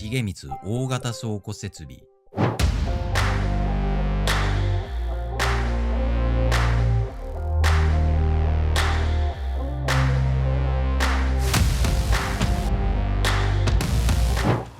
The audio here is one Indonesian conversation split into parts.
重光大型倉庫設備。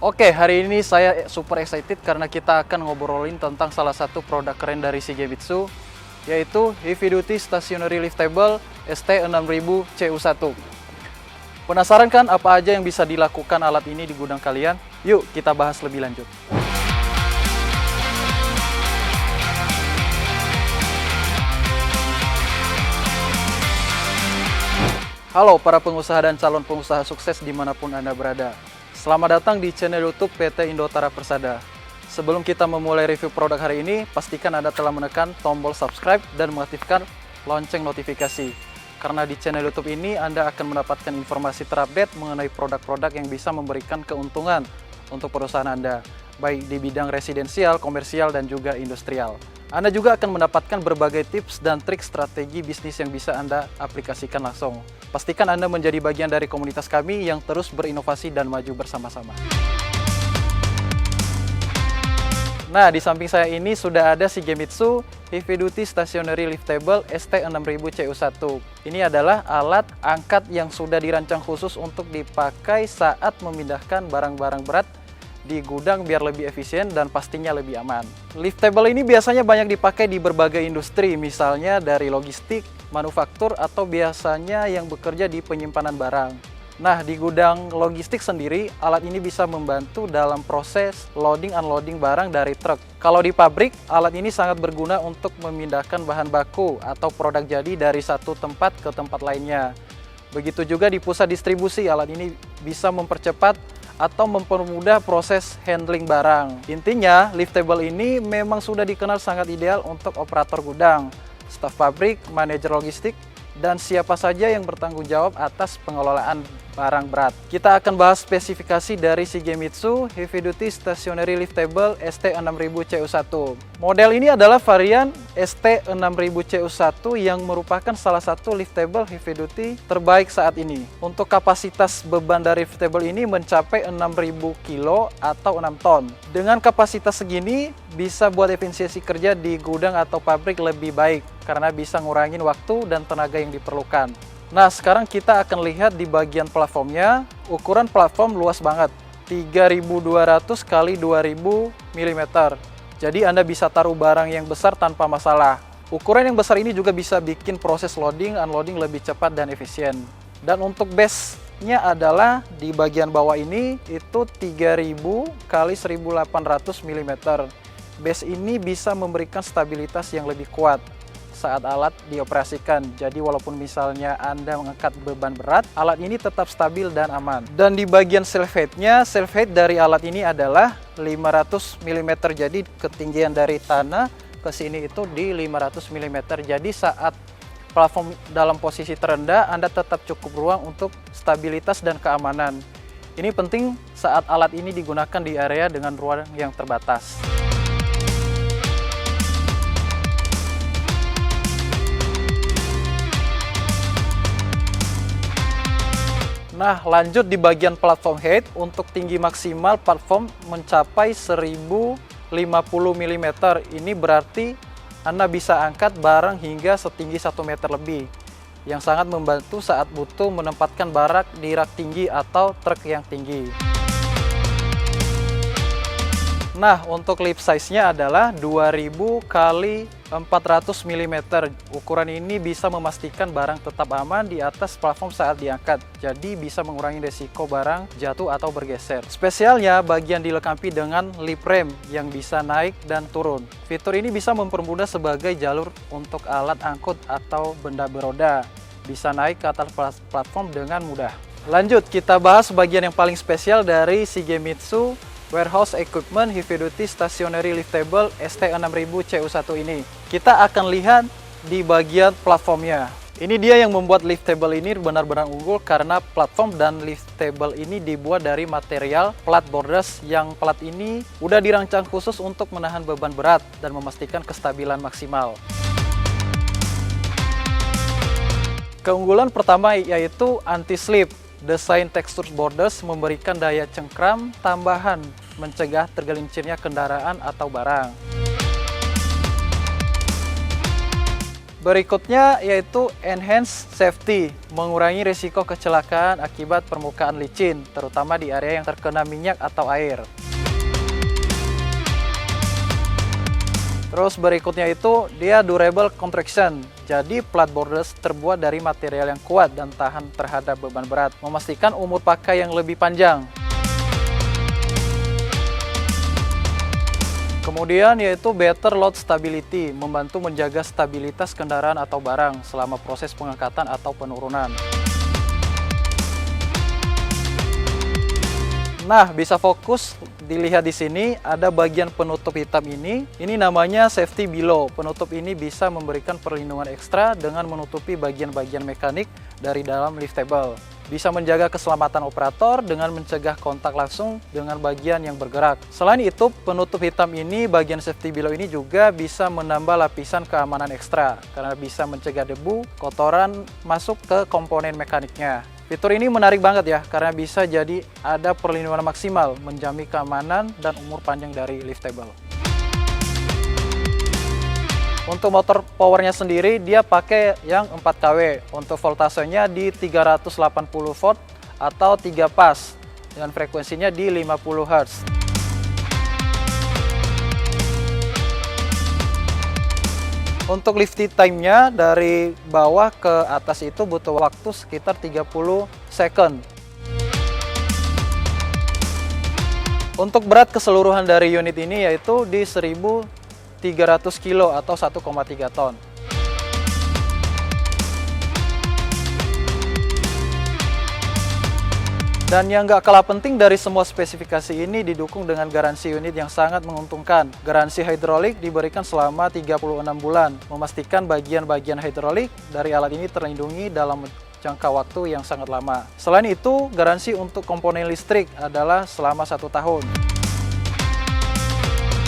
Oke, hari ini saya super excited karena kita akan ngobrolin tentang salah satu produk keren dari Shigemitsu, yaitu Heavy Duty Stationary Liftable ST6000 CU1. Penasaran kan apa aja yang bisa dilakukan alat ini di gudang kalian? Yuk kita bahas lebih lanjut. Halo para pengusaha dan calon pengusaha sukses dimanapun Anda berada. Selamat datang di channel YouTube PT Indotara Persada. Sebelum kita memulai review produk hari ini, pastikan Anda telah menekan tombol subscribe dan mengaktifkan lonceng notifikasi. Karena di channel YouTube ini Anda akan mendapatkan informasi terupdate mengenai produk-produk yang bisa memberikan keuntungan untuk perusahaan Anda, baik di bidang residensial, komersial, dan juga industrial. Anda juga akan mendapatkan berbagai tips dan trik strategi bisnis yang bisa Anda aplikasikan langsung. Pastikan Anda menjadi bagian dari komunitas kami yang terus berinovasi dan maju bersama-sama. Nah, di samping saya ini sudah ada Shigemitsu Heavy Duty Stationary Liftable ST6000 CU1. Ini adalah alat angkat yang sudah dirancang khusus untuk dipakai saat memindahkan barang-barang berat di gudang biar lebih efisien dan pastinya lebih aman. Liftable ini biasanya banyak dipakai di berbagai industri, misalnya dari logistik, manufaktur, atau biasanya yang bekerja di penyimpanan barang. Nah, di gudang logistik sendiri, alat ini bisa membantu dalam proses loading-unloading barang dari truk. Kalau di pabrik, alat ini sangat berguna untuk memindahkan bahan baku atau produk jadi dari satu tempat ke tempat lainnya. Begitu juga di pusat distribusi, alat ini bisa mempercepat atau mempermudah proses handling barang. Intinya, liftable ini memang sudah dikenal sangat ideal untuk operator gudang, staf pabrik, manajer logistik, dan siapa saja yang bertanggung jawab atas pengelolaan barang berat. Kita akan bahas spesifikasi dari Shigemitsu Heavy Duty Stationary Liftable ST6000 CU1. Model ini adalah varian ST6000 CU1 yang merupakan salah satu liftable heavy duty terbaik saat ini. Untuk kapasitas beban dari liftable ini mencapai 6000 kilo atau 6 ton. Dengan kapasitas segini bisa buat efisiensi kerja di gudang atau pabrik lebih baik karena bisa ngurangin waktu dan tenaga yang diperlukan. Nah, sekarang kita akan lihat di bagian platformnya. Ukuran platform luas banget, 3200 x 2000 mm. Jadi Anda bisa taruh barang yang besar tanpa masalah. Ukuran yang besar ini juga bisa bikin proses loading, unloading lebih cepat dan efisien. Dan untuk base-nya adalah di bagian bawah ini itu 3000 x 1800 mm. Base ini bisa memberikan stabilitas yang lebih kuat saat alat dioperasikan. Jadi walaupun misalnya Anda mengangkat beban berat, alat ini tetap stabil dan aman. Dan di bagian self height-nya, self height dari alat ini adalah 500 mm. Jadi ketinggian dari tanah ke sini itu di 500 mm. Jadi saat platform dalam posisi terendah, Anda tetap cukup ruang untuk stabilitas dan keamanan. Ini penting saat alat ini digunakan di area dengan ruang yang terbatas. Nah, lanjut di bagian platform height. Untuk tinggi maksimal platform mencapai 1050 mm. Ini berarti Anda bisa angkat barang hingga setinggi 1 meter lebih, yang sangat membantu saat butuh menempatkan barang di rak tinggi atau truk yang tinggi. Nah, untuk lip size-nya adalah 2000 x 400 mm. Ukuran ini bisa memastikan barang tetap aman di atas platform saat diangkat. Jadi bisa mengurangi resiko barang jatuh atau bergeser. Spesialnya bagian dilengkapi dengan lip rem yang bisa naik dan turun. Fitur ini bisa mempermudah sebagai jalur untuk alat angkut atau benda beroda. Bisa naik ke atas platform dengan mudah. Lanjut, kita bahas bagian yang paling spesial dari Shigemitsu Warehouse Equipment Heavy Duty Stationary Liftable ST6000 CU1 ini. Kita akan lihat di bagian platformnya. Ini dia yang membuat liftable ini benar-benar unggul karena platform dan liftable ini dibuat dari material plat borders yang plat ini udah dirancang khusus untuk menahan beban berat dan memastikan kestabilan maksimal. Keunggulan pertama yaitu anti-slip. Desain tekstur borders memberikan daya cengkram tambahan mencegah tergelincirnya kendaraan atau barang. Berikutnya yaitu enhance safety, mengurangi risiko kecelakaan akibat permukaan licin, terutama di area yang terkena minyak atau air. Terus berikutnya itu dia durable contraction. Jadi plat borders terbuat dari material yang kuat dan tahan terhadap beban berat, memastikan umur pakai yang lebih panjang. Kemudian yaitu better load stability, membantu menjaga stabilitas kendaraan atau barang selama proses pengangkatan atau penurunan. Nah, bisa fokus dilihat di sini ada bagian penutup hitam ini. Ini namanya safety below. Penutup ini bisa memberikan perlindungan ekstra dengan menutupi bagian-bagian mekanik dari dalam liftable. Bisa menjaga keselamatan operator dengan mencegah kontak langsung dengan bagian yang bergerak. Selain itu, penutup hitam ini, bagian safety below ini juga bisa menambah lapisan keamanan ekstra karena bisa mencegah debu, kotoran masuk ke komponen mekaniknya. Fitur ini menarik banget ya, karena bisa jadi ada perlindungan maksimal, menjamin keamanan dan umur panjang dari liftable. Untuk motor powernya sendiri, dia pakai yang 4 kW. Untuk voltasenya di 380 volt atau 3 pas, dengan frekuensinya di 50 Hz. Untuk lifting time-nya dari bawah ke atas itu butuh waktu sekitar 30 second. Untuk berat keseluruhan dari unit ini yaitu di 1.300 kilo atau 1,3 ton. Dan yang gak kalah penting dari semua spesifikasi ini didukung dengan garansi unit yang sangat menguntungkan. Garansi hidrolik diberikan selama 36 bulan, memastikan bagian-bagian hidrolik dari alat ini terlindungi dalam jangka waktu yang sangat lama. Selain itu, garansi untuk komponen listrik adalah selama 1 tahun.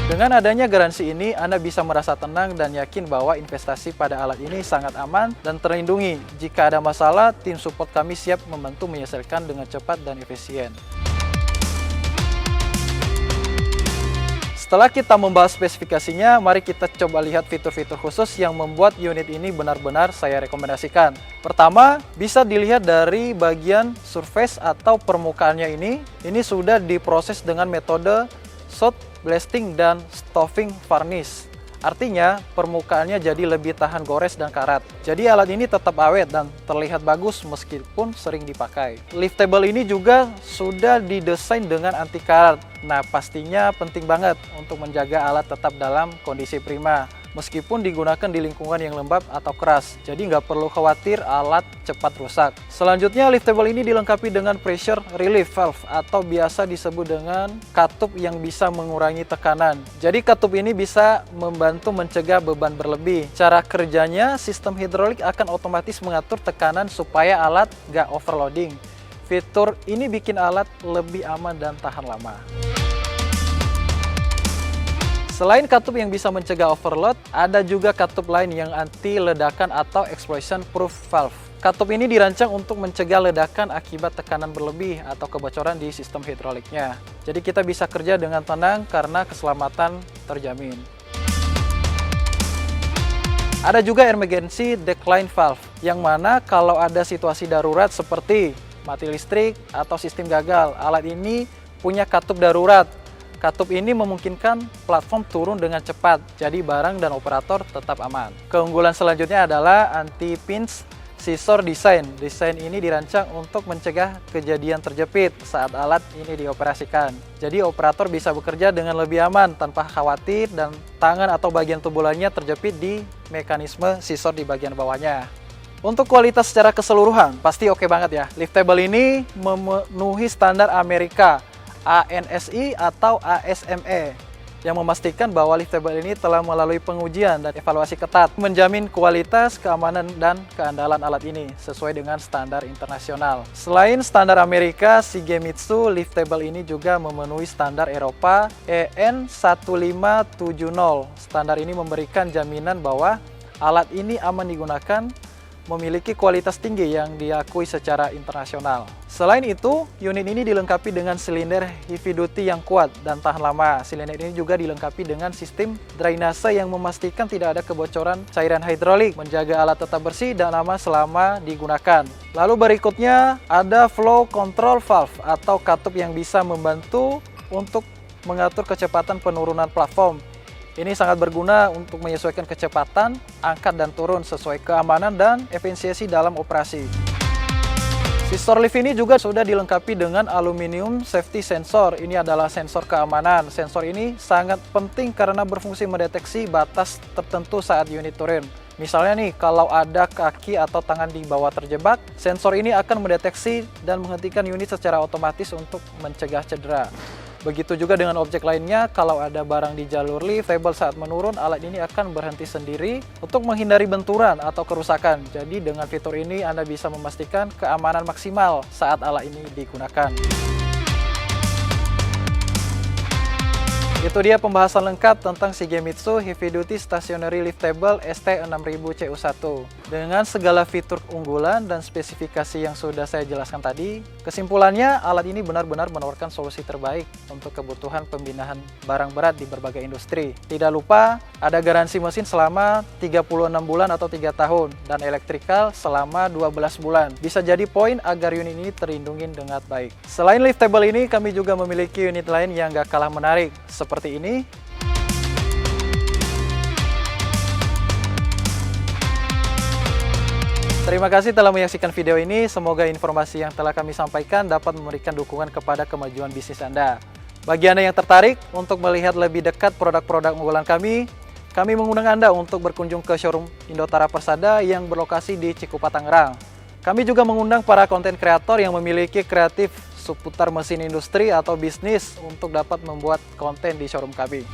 Dengan adanya garansi ini, Anda bisa merasa tenang dan yakin bahwa investasi pada alat ini sangat aman dan terlindungi. Jika ada masalah, tim support kami siap membantu menyelesaikan dengan cepat dan efisien. Setelah kita membahas spesifikasinya, mari kita coba lihat fitur-fitur khusus yang membuat unit ini benar-benar saya rekomendasikan. Pertama, bisa dilihat dari bagian surface atau permukaannya ini. Ini sudah diproses dengan metode soot blasting dan stoffing varnish. Artinya, permukaannya jadi lebih tahan gores dan karat. Jadi alat ini tetap awet dan terlihat bagus meskipun sering dipakai. Liftable ini juga sudah didesain dengan anti karat. Nah, pastinya penting banget untuk menjaga alat tetap dalam kondisi prima, meskipun digunakan di lingkungan yang lembab atau keras. Jadi nggak perlu khawatir alat cepat rusak. Selanjutnya, liftable ini dilengkapi dengan pressure relief valve atau biasa disebut dengan katup yang bisa mengurangi tekanan. Jadi katup ini bisa membantu mencegah beban berlebih. Cara kerjanya, sistem hidrolik akan otomatis mengatur tekanan supaya alat nggak overloading. Fitur ini bikin alat lebih aman dan tahan lama. Selain katup yang bisa mencegah overload, ada juga katup lain yang anti ledakan atau explosion proof valve. Katup ini dirancang untuk mencegah ledakan akibat tekanan berlebih atau kebocoran di sistem hidroliknya. Jadi kita bisa kerja dengan tenang karena keselamatan terjamin. Ada juga emergency decline valve, yang mana kalau ada situasi darurat seperti mati listrik atau sistem gagal, alat ini punya katup darurat. Katup ini memungkinkan platform turun dengan cepat, jadi barang dan operator tetap aman. Keunggulan selanjutnya adalah anti-pinch scissor design. Desain ini dirancang untuk mencegah kejadian terjepit saat alat ini dioperasikan. Jadi operator bisa bekerja dengan lebih aman tanpa khawatir dan tangan atau bagian tubuh lainnya terjepit di mekanisme scissor di bagian bawahnya. Untuk kualitas secara keseluruhan, pasti oke banget ya. Liftable ini memenuhi standar Amerika, ANSI atau ASME, yang memastikan bahwa liftable ini telah melalui pengujian dan evaluasi ketat, menjamin kualitas, keamanan, dan keandalan alat ini sesuai dengan standar internasional. Selain standar Amerika, Shigemitsu liftable ini juga memenuhi standar Eropa EN 1570. Standar ini memberikan jaminan bahwa alat ini aman digunakan memiliki kualitas tinggi yang diakui secara internasional. Selain itu, unit ini dilengkapi dengan silinder heavy duty yang kuat dan tahan lama. Silinder ini juga dilengkapi dengan sistem drainase yang memastikan tidak ada kebocoran cairan hidrolik, menjaga alat tetap bersih dan aman selama digunakan. Lalu berikutnya ada flow control valve atau katup yang bisa membantu untuk mengatur kecepatan penurunan platform. Ini sangat berguna untuk menyesuaikan kecepatan, angkat dan turun sesuai keamanan dan efisiensi dalam operasi. Sistor lift ini juga sudah dilengkapi dengan aluminium safety sensor. Ini adalah sensor keamanan. Sensor ini sangat penting karena berfungsi mendeteksi batas tertentu saat unit turun. Misalnya nih, kalau ada kaki atau tangan di bawah terjebak, sensor ini akan mendeteksi dan menghentikan unit secara otomatis untuk mencegah cedera. Begitu juga dengan objek lainnya, kalau ada barang di jalur lift table saat menurun, alat ini akan berhenti sendiri untuk menghindari benturan atau kerusakan. Jadi dengan fitur ini Anda bisa memastikan keamanan maksimal saat alat ini digunakan. Itu dia pembahasan lengkap tentang Shigemitsu Heavy Duty Stationary Liftable ST6000CU1. Dengan segala fitur unggulan dan spesifikasi yang sudah saya jelaskan tadi, kesimpulannya alat ini benar-benar menawarkan solusi terbaik untuk kebutuhan pembinaan barang berat di berbagai industri. Tidak lupa, ada garansi mesin selama 36 bulan atau 3 tahun dan elektrikal selama 12 bulan. Bisa jadi poin agar unit ini terlindungi dengan baik. Selain liftable ini, kami juga memiliki unit lain yang gak kalah menarik, seperti ini. Terima kasih telah menyaksikan video ini. Semoga informasi yang telah kami sampaikan dapat memberikan dukungan kepada kemajuan bisnis Anda. Bagi Anda yang tertarik untuk melihat lebih dekat produk-produk unggulan kami mengundang Anda untuk berkunjung ke showroom Indotara Persada yang berlokasi di Cikupa, Tangerang. Kami juga mengundang para konten kreator yang memiliki kreatif seputar mesin industri atau bisnis untuk dapat membuat konten di showroom kami.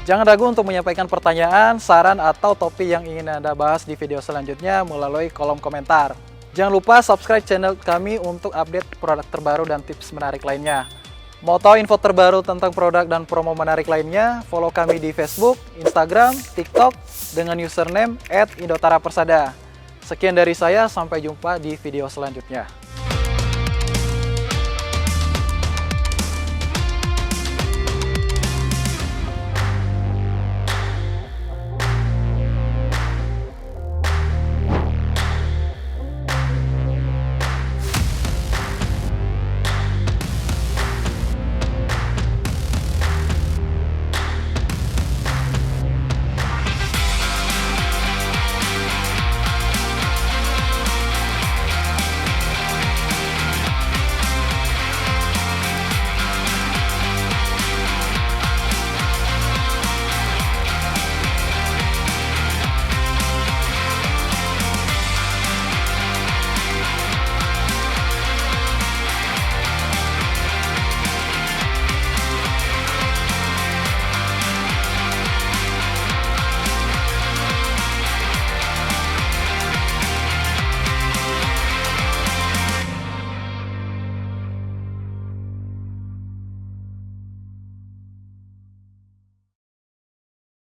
Jangan ragu untuk menyampaikan pertanyaan, saran, atau topik yang ingin Anda bahas di video selanjutnya melalui kolom komentar. Jangan lupa subscribe channel kami untuk update produk terbaru dan tips menarik lainnya. Mau tahu info terbaru tentang produk dan promo menarik lainnya? Follow kami di Facebook, Instagram, TikTok dengan username @indotarapersada. Sekian dari saya, sampai jumpa di video selanjutnya.